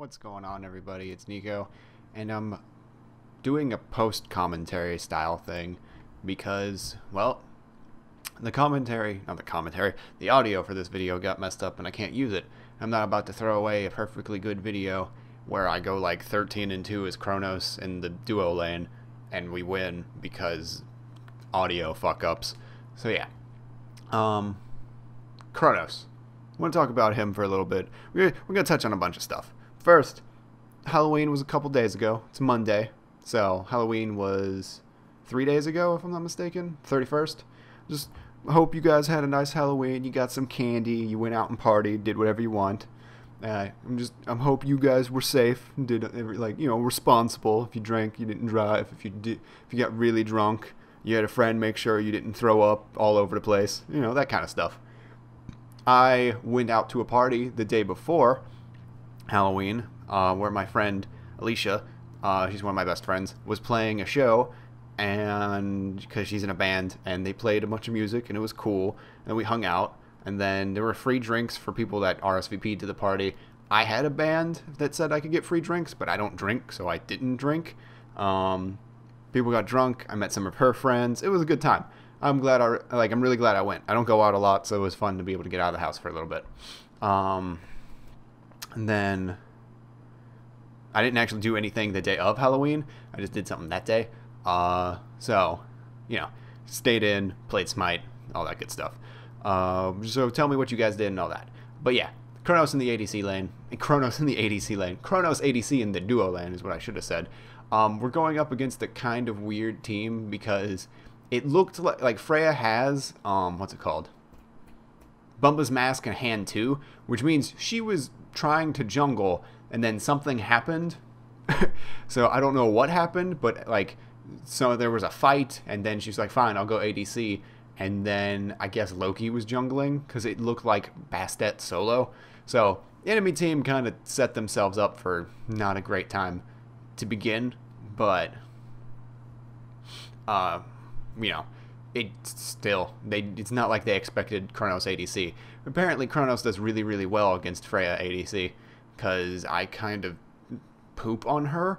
What's going on, everybody? It's Nico, and I'm doing a post-commentary style thing because, well, the audio for this video got messed up and I can't use it. I'm not about to throw away a perfectly good video where I go like 13-2 as Kronos in the duo lane and we win because audio fuck-ups. So yeah. Kronos. I want to talk about him for a little bit. We're going to touch on a bunch of stuff. First, Halloween was a couple days ago. It's Monday. So Halloween was 3 days ago, if I'm not mistaken. 31st. Just hope you guys had a nice Halloween. You got some candy. You went out and partied. Did whatever you want. I'm hope you guys were safe. Did responsible. If you drank, you didn't drive. If you got really drunk, you had a friend make sure you didn't throw up all over the place. You know, that kind of stuff. I went out to a party the day before Halloween, where my friend Alicia, she's one of my best friends, was playing a show, and because she's in a band, and they played a bunch of music, and it was cool, and we hung out, and then there were free drinks for people that RSVP'd to the party. I had a band that said I could get free drinks, but I don't drink, so I didn't drink. People got drunk. I met some of her friends. It was a good time. I'm really glad I went. I don't go out a lot, so it was fun to be able to get out of the house for a little bit. And then I didn't actually do anything the day of Halloween. I just did something that day. So, stayed in, played Smite, all that good stuff. So tell me what you guys did and all that. But yeah, Kronos in the ADC lane. Kronos ADC in the duo lane is what I should have said. We're going up against a kind of weird team because it looked like Freya has, what's it called? Bumba's Mask in hand 2, which means she was trying to jungle, and then something happened. So I don't know what happened, but, so there was a fight, and then she's like, fine, I'll go ADC. And then I guess Loki was jungling, because it looked like Bastet solo. So the enemy team kind of set themselves up for not a great time to begin, but it's not like they expected Kronos ADC. Apparently Kronos does really, really well against Freya ADC, because I kind of poop on her.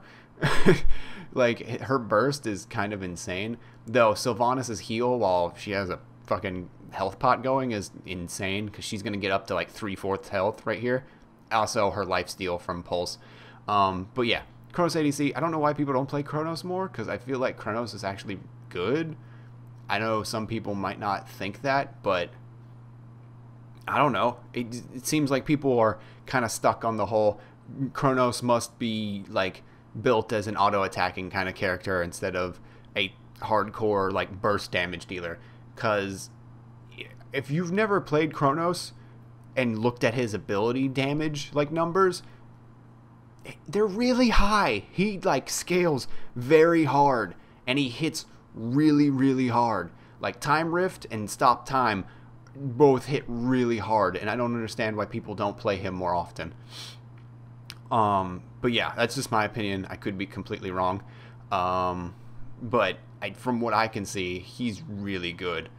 Her burst is kind of insane, though Sylvanas' heal while she has a fucking health pot going is insane, because she's going to get up to like 3/4 health right here. Also her lifesteal from Pulse. But yeah, Kronos ADC, I don't know why people don't play Kronos more, because I feel like Kronos is actually good. I know some people might not think that, but I don't know. It seems like people are kind of stuck on the whole Kronos must be built as an auto-attacking kind of character instead of a hardcore burst damage dealer. Because if you've never played Kronos and looked at his ability damage numbers, they're really high. He scales very hard, and he hits really, really hard. Time Rift and Stop Time both hit really hard, and I don't understand why people don't play him more often. But yeah, that's just my opinion. I could be completely wrong. But from what I can see, he's really good,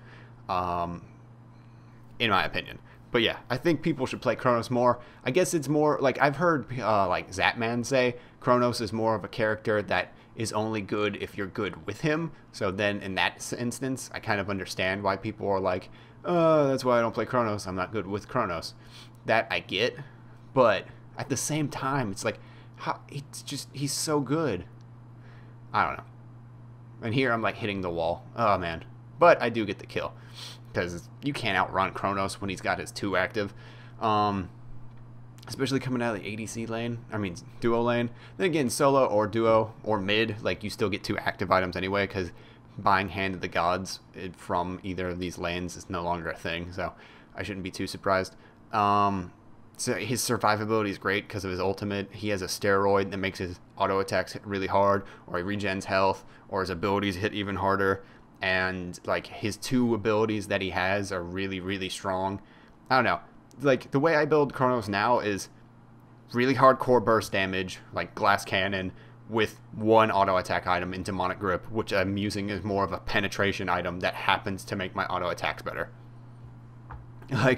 in my opinion. But yeah, I think people should play Kronos more. I guess it's more I've heard Zapman say Kronos is more of a character that is only good if you're good with him. So then in that instance, I kind of understand why people are like, that's why I don't play Kronos. I'm not good with Kronos. That I get, but at the same time, it's he's so good. I don't know. And here I'm hitting the wall. Oh man. But I do get the kill, because you can't outrun Kronos when he's got his 2 active. Especially coming out of the ADC lane. I mean, duo lane. Then again, solo or duo or mid, you still get 2 active items anyway, because buying Hand of the Gods from either of these lanes is no longer a thing, so I shouldn't be too surprised. So his survivability is great because of his ultimate. He has a steroid that makes his auto attacks hit really hard, or he regens health, or his abilities hit even harder. And his 2 abilities that he has are really, really strong. I don't know. The way I build Kronos now is really hardcore burst damage, Glass Cannon, with 1 auto attack item in Demonic Grip, which I'm using as more of a penetration item that happens to make my auto attacks better. I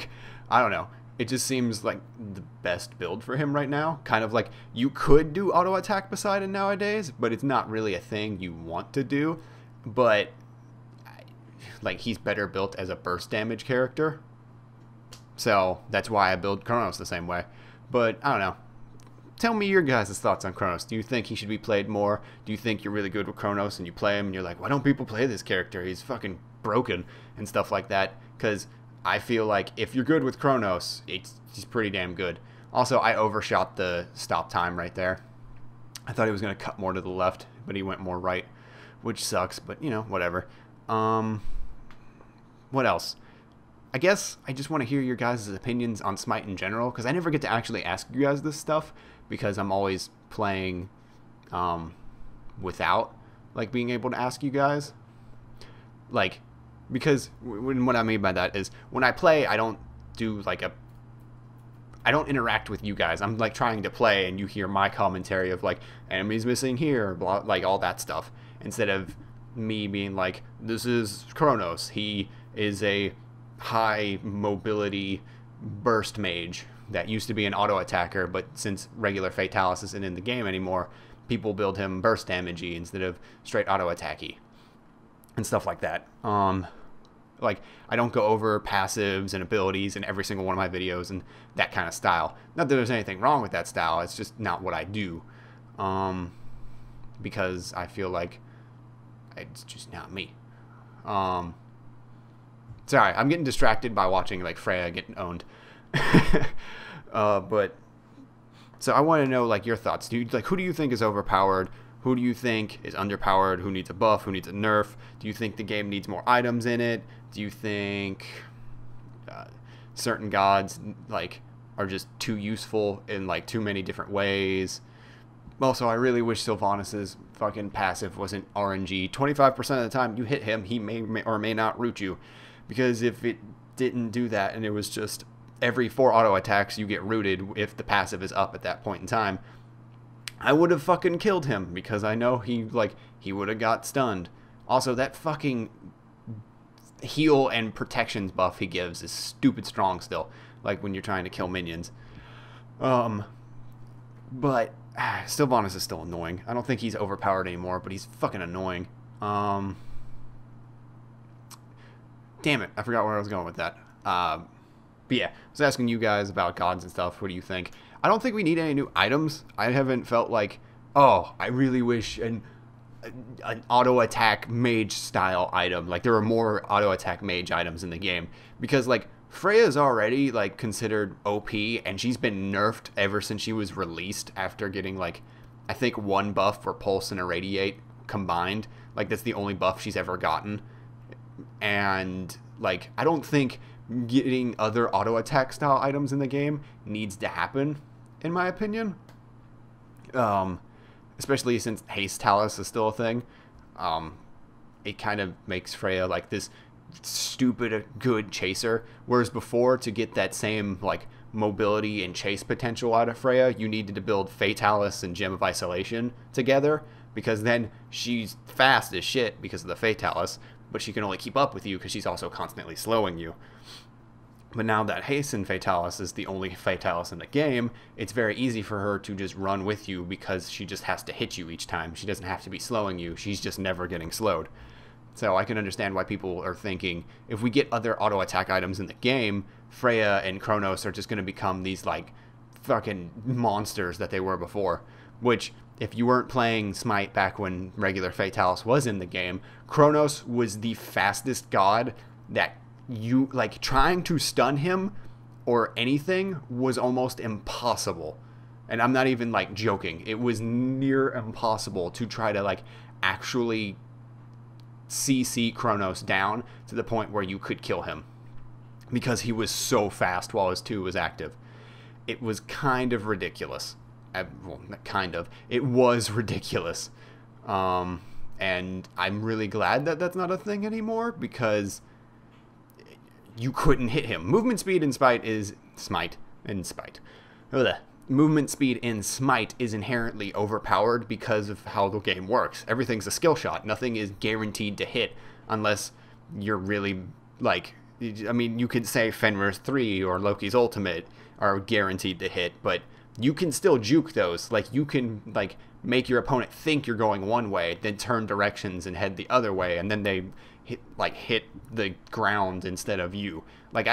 don't know. it just seems like the best build for him right now. Kind of like you could do auto attack Poseidon nowadays, but it's not really a thing you want to do. But like he's better built as a burst damage character. So that's why I build Kronos the same way. But I don't know. Tell me your guys' thoughts on Kronos. Do you think he should be played more? Do you think you're really good with Kronos and you play him and you're like, why don't people play this character? He's fucking broken and stuff like that. Because I feel like if you're good with Kronos, he's pretty damn good. Also, I overshot the stop time right there. I thought he was going to cut more to the left, but he went more right, which sucks. But, you know, whatever. What else? I guess I just want to hear your guys' opinions on Smite in general, because I never get to actually ask you guys this stuff, because I'm always playing without, like, being able to ask you guys. Like, because what I mean by that is, when I play, I don't do, like, I don't interact with you guys. I'm, like, trying to play, and you hear my commentary of, like, enemies missing here, blah, like, all that stuff, instead of me being like, this is Kronos. He is a high mobility burst mage that used to be an auto attacker, but since regular Fatalis isn't in the game anymore, people build him burst damagey instead of straight auto attacky and stuff like that. Like, I don't go over passives and abilities in every single one of my videos and that kind of style. Not that there's anything wrong with that style, it's just not what I do. Because I feel like it's just not me. Sorry, I'm getting distracted by watching, like, Freya getting owned. But so I want to know, like, your thoughts. Who do you think is overpowered? Who do you think is underpowered? Who needs a buff? Who needs a nerf? Do you think the game needs more items in it? Do you think certain gods, like, are just too useful in, like, too many different ways? Also, I really wish Sylvanas' fucking passive wasn't RNG. 25% of the time you hit him, he may or may not root you. Because if it didn't do that and it was just every 4 auto attacks you get rooted if the passive is up at that point in time, I would have fucking killed him because I know he would have got stunned. Also, that fucking heal and protections buff he gives is stupid strong still, like when you're trying to kill minions. But Sylvanas is still annoying. I don't think he's overpowered anymore, but he's fucking annoying. Damn it, I forgot where I was going with that. But yeah, I was asking you guys about gods and stuff. What do you think? I don't think we need any new items. I haven't felt like, oh, I really wish an auto attack mage style item. Like, there are more auto attack mage items in the game. Because, like, Freya's already, like, considered OP, and she's been nerfed ever since she was released after getting, like, I think 1 buff for Pulse and Irradiate combined. Like, that's the only buff she's ever gotten. And, like, I don't think getting other auto attack style items in the game needs to happen, in my opinion. Especially since Haste Talus is still a thing. It kind of makes Freya, like, this stupid good chaser, whereas before, to get that same, like, mobility and chase potential out of Freya, you needed to build Fatalis and Gem of Isolation together, because then she's fast as shit because of the Fatalis, but she can only keep up with you because she's also constantly slowing you. But now that Hasten Fatalis is the only Fatalis in the game, it's very easy for her to just run with you because she just has to hit you each time. She doesn't have to be slowing you. She's just never getting slowed. So I can understand why people are thinking, if we get other auto attack items in the game, Freya and Kronos are just going to become these, like, fucking monsters that they were before. Which, if you weren't playing Smite back when regular Fatalis was in the game, Kronos was the fastest god that you, like, trying to stun him or anything was almost impossible. And I'm not even, like, joking. It was near impossible to try to, like, actually CC Kronos down to the point where you could kill him, because he was so fast while his 2 was active. It was kind of ridiculous. Well, not kind of. It was ridiculous. And I'm really glad that that's not a thing anymore, because you couldn't hit him. Movement speed in Smite is... Movement speed in Smite is inherently overpowered because of how the game works. Everything's a skill shot. Nothing is guaranteed to hit unless you're really, like, I mean, you could say Fenrir's 3 or Loki's ultimate are guaranteed to hit, but you can still juke those. Like, you can, like, make your opponent think you're going one way, then turn directions and head the other way, and then they hit the ground instead of you. Like,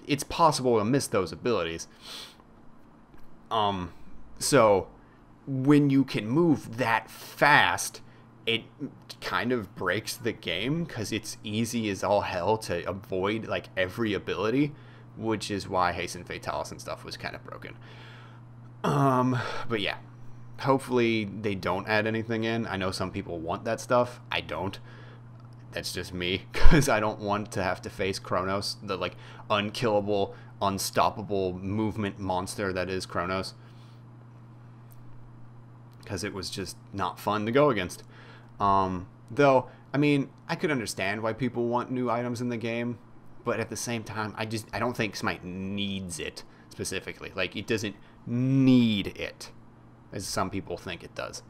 it's possible to miss those abilities. So when you can move that fast, it kind of breaks the game, because it's easy as all hell to avoid like every ability, which is why Hasten Fatalis and stuff was kind of broken. But yeah, hopefully they don't add anything in. I know some people want that stuff. I don't. That's just me, because I don't want to have to face Kronos, the like unkillable, unstoppable movement monster that is Kronos, because it was just not fun to go against. Though, I mean, I could understand why people want new items in the game, but at the same time, I don't think Smite needs it specifically. Like, it doesn't need it, as some people think it does.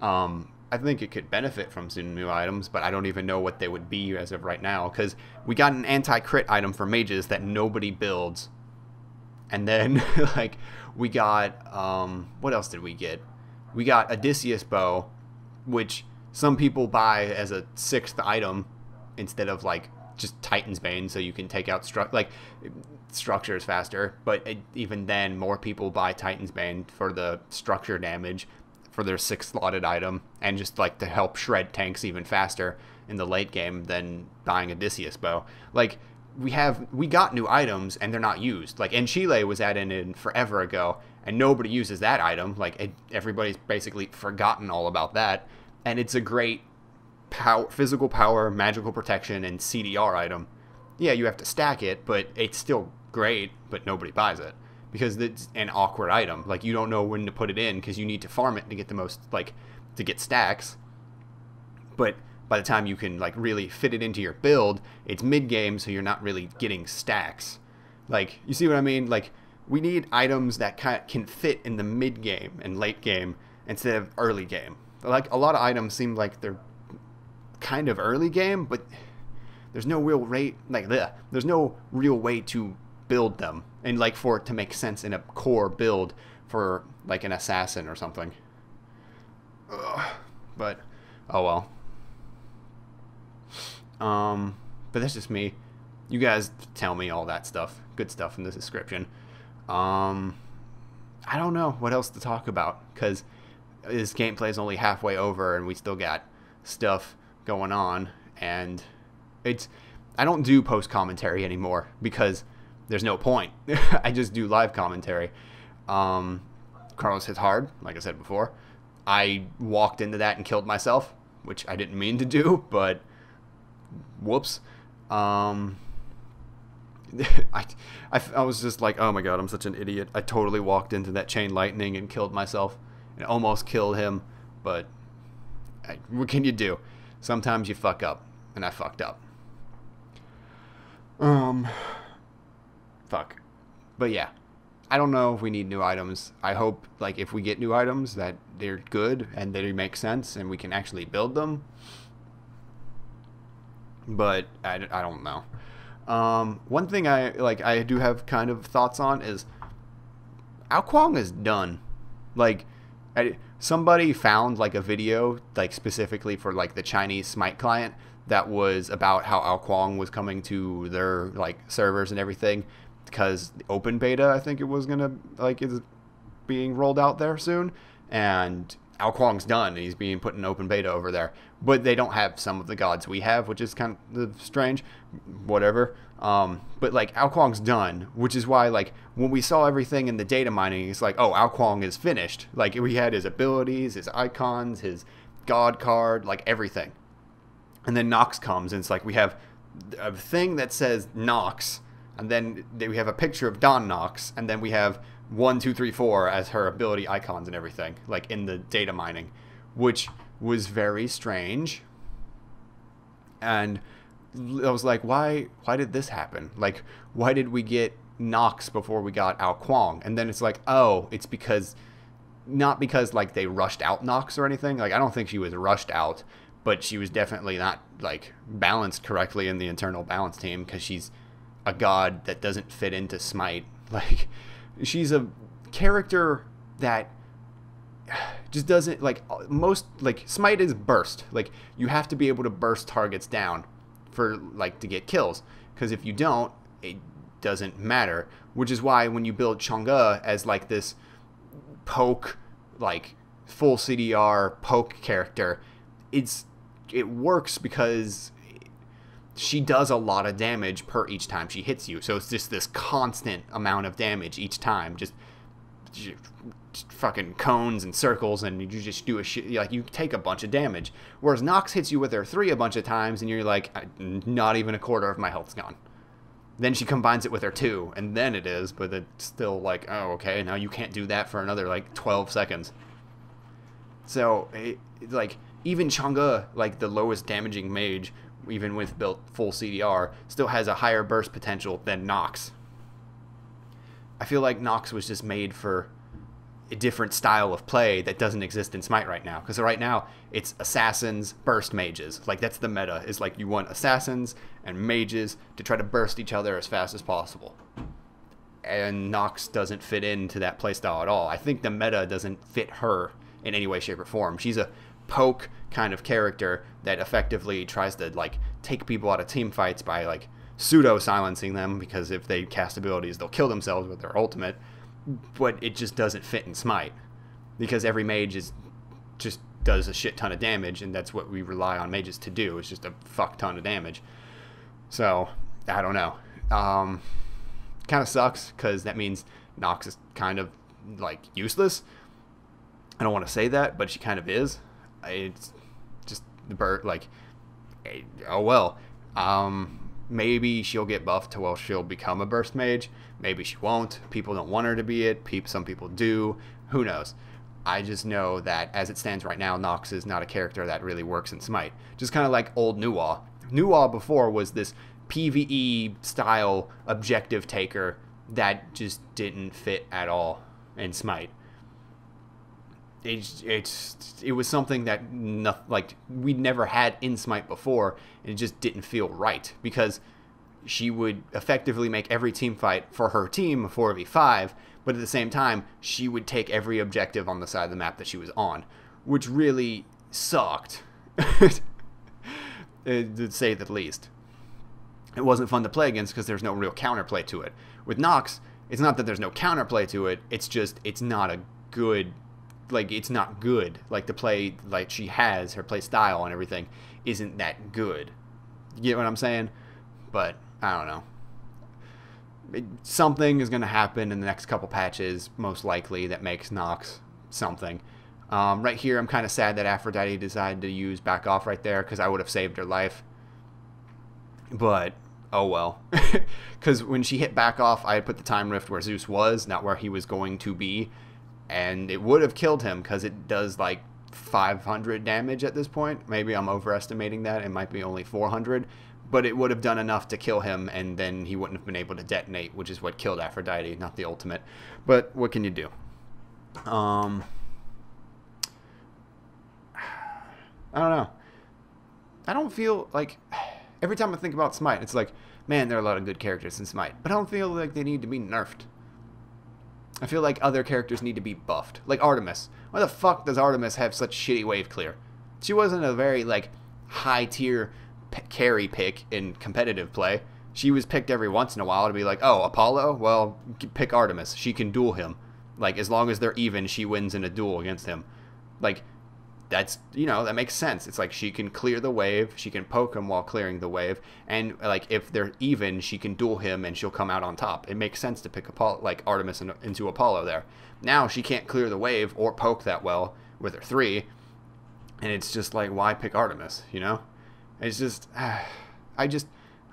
I think it could benefit from some new items, but I don't even know what they would be as of right now, because we got an anti-crit item for mages that nobody builds. And then, like, we got, what else did we get? We got Odysseus Bow, which some people buy as a 6th item instead of, like, just Titan's Bane, so you can take out structures faster. But even then, more people buy Titan's Bane for the structure damage for their 6th slotted item, and just like to help shred tanks even faster in the late game than buying Odysseus Bow. Like, we got new items and they're not used. Like, Enchile was added in forever ago and nobody uses that item. Like, everybody's basically forgotten all about that, and it's a great physical power, magical protection, and CDR item. Yeah, you have to stack it, but it's still great, but nobody buys it because it's an awkward item. Like, you don't know when to put it in because you need to farm it to get the most, like, to get stacks. But by the time you can, like, really fit it into your build, it's mid-game, so you're not really getting stacks. Like, you see what I mean? Like, we need items that can fit in the mid-game and late game instead of early game. Like, a lot of items seem like they're kind of early game, but there's no real rate, like, there's no real way to build them, and like for it to make sense in a core build for like an assassin or something. But oh well. But that's just me. You guys tell me all that stuff, good stuff in the description. I don't know what else to talk about, because this gameplay is only halfway over and we still got stuff going on, and I don't do post commentary anymore because there's no point. I just do live commentary. Kronos hits hard, like I said before. I walked into that and killed myself, which I didn't mean to do, but whoops. I was just like, oh my god, I'm such an idiot. I totally walked into that chain lightning and killed myself and almost killed him, but what can you do? Sometimes you fuck up, and I fucked up. Fuck. But yeah, I don't know if we need new items. I hope, like, if we get new items, that they're good and they make sense and we can actually build them. But I don't know. One thing I do have kind of thoughts on is Ao Kuang is done. Like, somebody found like a video like specifically for like the Chinese Smite client that was about how Ao Kuang was coming to their like servers and everything, because the open beta, I think it was gonna, like, is being rolled out there soon, and Ao Kuang's done and he's being put in open beta over there, but they don't have some of the gods we have, which is kind of strange. Whatever. But like, Ao Kuang's done, which is why, like, when we saw everything in the data mining, it's like, oh, Ao Kuang is finished. Like, we had his abilities, his icons, his god card, like everything. And then Nox comes, and it's like, we have a thing that says Nox, and then we have a picture of Don Nox, and then we have 1, 2, 3, 4 as her ability icons and everything, like in the data mining, which was very strange. And I was like, why did this happen? Like, why did we get Nox before we got Ao Kuang? And then it's like, oh, it's because, not because like they rushed out Nox or anything. Like, I don't think she was rushed out, but she was definitely not like balanced correctly in the internal balance team, because she's a god that doesn't fit into Smite. Like, she's a character that just doesn't, like, most, like, Smite is burst. Like, you have to be able to burst targets down for, like, to get kills. Because if you don't, it doesn't matter. Which is why when you build Chang'e as, like, this poke, like, full CDR poke character, it works because she does a lot of damage per each time she hits you. So it's just this constant amount of damage each time. Just fucking cones and circles, and you just do a shit, like, you take a bunch of damage. Whereas Nox hits you with her 3 a bunch of times, and you're like, not even a quarter of my health's gone. Then she combines it with her 2, and then it is, but it's still like, oh, okay, now you can't do that for another, like, 12 seconds. So, like, even Chang'e, like, the lowest damaging mage, even with built full CDR, still has a higher burst potential than Nox. I feel like Nox was just made for a different style of play that doesn't exist in Smite right now. Because right now, it's assassins, burst mages. Like, that's the meta, is like you want assassins and mages to try to burst each other as fast as possible. And Nox doesn't fit into that playstyle at all. I think the meta doesn't fit her in any way, shape, or form. She's a poke kind of character that effectively tries to, like, take people out of team fights by, like, pseudo-silencing them, because if they cast abilities, they'll kill themselves with their ultimate. But it just doesn't fit in Smite, because every mage just does a shit ton of damage, and that's what we rely on mages to do, is just a fuck ton of damage. So, I don't know. Kind of sucks, because that means Nox is kind of, like, useless. I don't want to say that, but she kind of is. It's just the bird, like, oh well. Maybe she'll get buffed to where she'll become a burst mage. Maybe she won't. People don't want her to be it. Some people do. Who knows? I just know that as it stands right now, Nox is not a character that really works in Smite. Just kind of like old Nuwa. Nuwa before was this PvE style objective taker that just didn't fit at all in Smite. It was something that like we'd never had in Smite before, and it just didn't feel right, because she would effectively make every team fight for her team a 4v5, but at the same time she would take every objective on the side of the map that she was on, which really sucked, to say the least. It wasn't fun to play against because there's no real counterplay to it. With Nox, it's not that there's no counterplay to it, it's just it's not a good, like, it's not good. Like, the play, like, she has, her play style and everything isn't that good. You get what I'm saying? But, I don't know. Something is going to happen in the next couple patches, most likely, that makes Nox something. Right here, I'm kind of sad that Aphrodite decided to use back off right there, because I would have saved her life. But, oh well. Because when she hit back off, I had put the time rift where Zeus was, not where he was going to be. And it would have killed him, because it does, like, 500 damage at this point. Maybe I'm overestimating that. It might be only 400. But it would have done enough to kill him, and then he wouldn't have been able to detonate, which is what killed Aphrodite, not the ultimate. But what can you do? I don't know. I don't feel like... Every time I think about Smite, it's like, man, there are a lot of good characters in Smite. But I don't feel like they need to be nerfed. I feel like other characters need to be buffed. Like Artemis. Why the fuck does Artemis have such shitty wave clear? She wasn't a very, like, high-tier carry pick in competitive play. She was picked every once in a while to be like, oh, Apollo? Well, pick Artemis. She can duel him. Like, as long as they're even, she wins in a duel against him. Like, that's, you know, that makes sense. It's like she can clear the wave, she can poke him while clearing the wave, and, like, if they're even, she can duel him and she'll come out on top. It makes sense to pick Apollo, like, Artemis into Apollo there. Now she can't clear the wave or poke that well with her 3, and it's just like, why pick Artemis, you know? It's just, I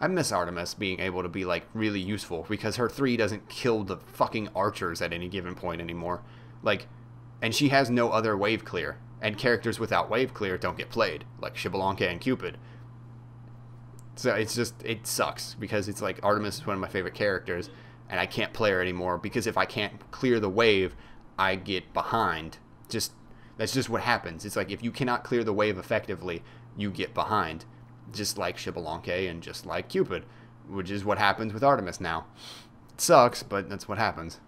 miss Artemis being able to be, like, really useful, because her 3 doesn't kill the fucking archers at any given point anymore. Like, and she has no other wave clear. And characters without wave clear don't get played, like Xbalanque and Cupid. So it's just, it sucks, because it's like Artemis is one of my favorite characters, and I can't play her anymore, because if I can't clear the wave, I get behind. That's just what happens. It's like, if you cannot clear the wave effectively, you get behind. Just like Xbalanque and just like Cupid. which is what happens with Artemis now. It sucks, but that's what happens.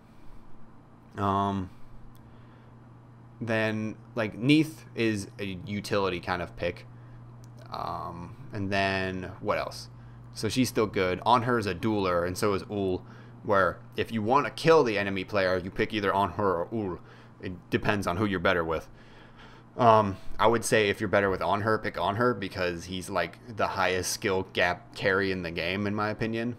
Then, like, Neith is a utility kind of pick. And then, what else? So she's still good. On her is a dueler, and so is Ul, where if you want to kill the enemy player, you pick either On her or Ul. It depends on who you're better with. I would say if you're better with On her, pick On her, because he's, like, the highest skill gap carry in the game, in my opinion.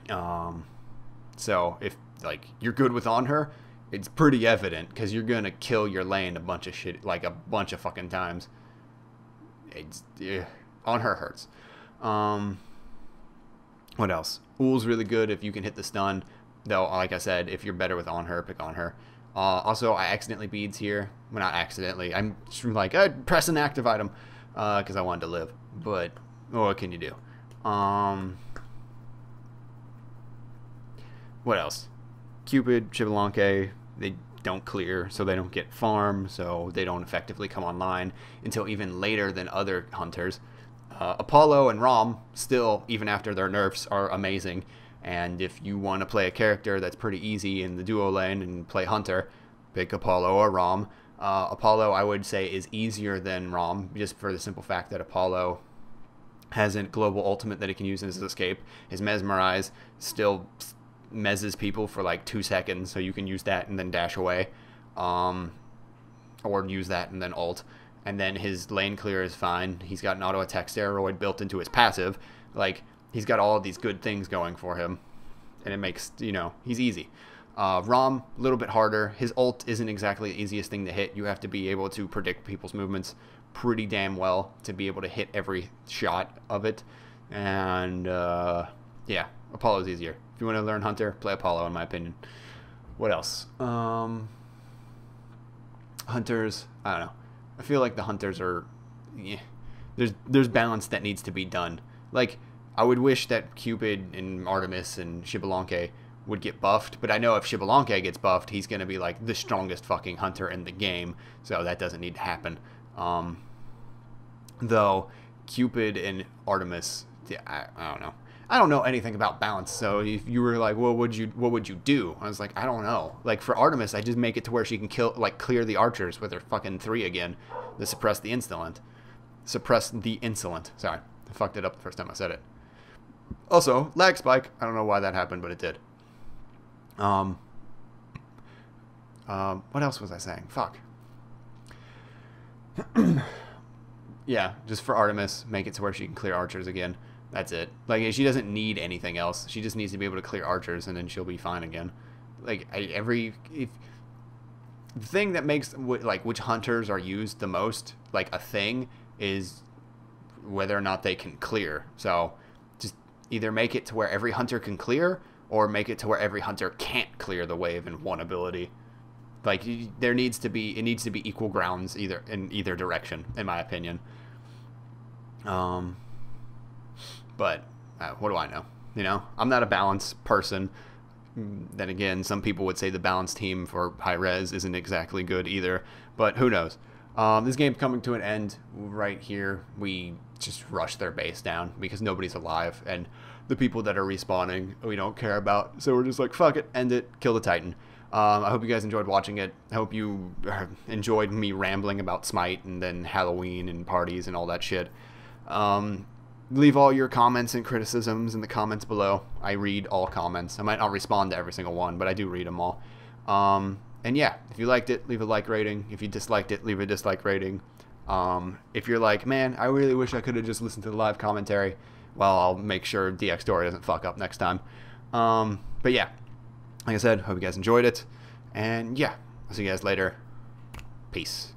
So if, like, you're good with On her, it's pretty evident, because you're gonna kill your lane a bunch of shit, like, a bunch of fucking times. On her hurts. What else? Ul's really good if you can hit the stun, though, like I said, if you're better with On her, pick On her. Also, I accidentally beads here. Well, not accidentally. I'm just like, I'd press an active item, because I wanted to live. But, what can you do? What else? Cupid, Xbalanque, they don't clear, so they don't get farm, so they don't effectively come online until even later than other hunters. Apollo and Rom, still, even after their nerfs, are amazing. And if you want to play a character that's pretty easy in the duo lane and play Hunter, pick Apollo or Rom. Apollo, I would say, is easier than Rom, just for the simple fact that Apollo has a global ultimate that he can use in his escape. His Mesmerize still mezzes people for like 2 seconds, so you can use that and then dash away. Or use that and then ult. And then his lane clear is fine. He's got an auto attack steroid built into his passive. Like, he's got all of these good things going for him. And it makes, you know, he's easy. Rom, a little bit harder. His ult isn't exactly the easiest thing to hit. You have to be able to predict people's movements pretty damn well to be able to hit every shot of it. And, yeah, Apollo's easier. If you want to learn Hunter, play Apollo, in my opinion. What else? Hunters, I don't know. I feel like the Hunters are, yeah, there's balance that needs to be done. Like, I would wish that Cupid and Artemis and Xbalanque would get buffed, but I know if Xbalanque gets buffed, he's going to be like the strongest fucking hunter in the game, so that doesn't need to happen. Though Cupid and Artemis, yeah, I don't know. I don't know anything about balance, so if you were like, what would you do? I was like, I don't know. Like, for Artemis, I just make it to where she can clear the archers with her fucking 3 again to suppress the insolent. Sorry, I fucked it up the first time I said it. Also, lag spike. I don't know why that happened, but it did. What else was I saying? Fuck. Yeah, just for Artemis, make it to where she can clear archers again. That's it. Like, she doesn't need anything else. She just needs to be able to clear archers, and then she'll be fine again. Like, the thing that makes, like, which hunters are used the most, like, a thing, is whether or not they can clear. So, just either make it to where every hunter can clear, or make it to where every hunter can't clear the wave in one ability. Like, it needs to be equal grounds in either direction, in my opinion. But what do I know? You know, I'm not a balance person. Then again, some people would say the balance team for high res isn't exactly good either. But who knows? This game's coming to an end right here. We just rush their base down because nobody's alive, and the people that are respawning we don't care about. So we're just like, fuck it, end it, kill the Titan. I hope you guys enjoyed watching it. I hope you enjoyed me rambling about Smite and then Halloween and parties and all that shit. Leave all your comments and criticisms in the comments below. I read all comments. I might not respond to every single one, but I do read them all. And yeah, if you liked it, leave a like rating. If you disliked it, leave a dislike rating. If you're like, man, I really wish I could have just listened to the live commentary, well, I'll make sure DX Story doesn't fuck up next time. But yeah, like I said, hope you guys enjoyed it. And yeah, I'll see you guys later. Peace.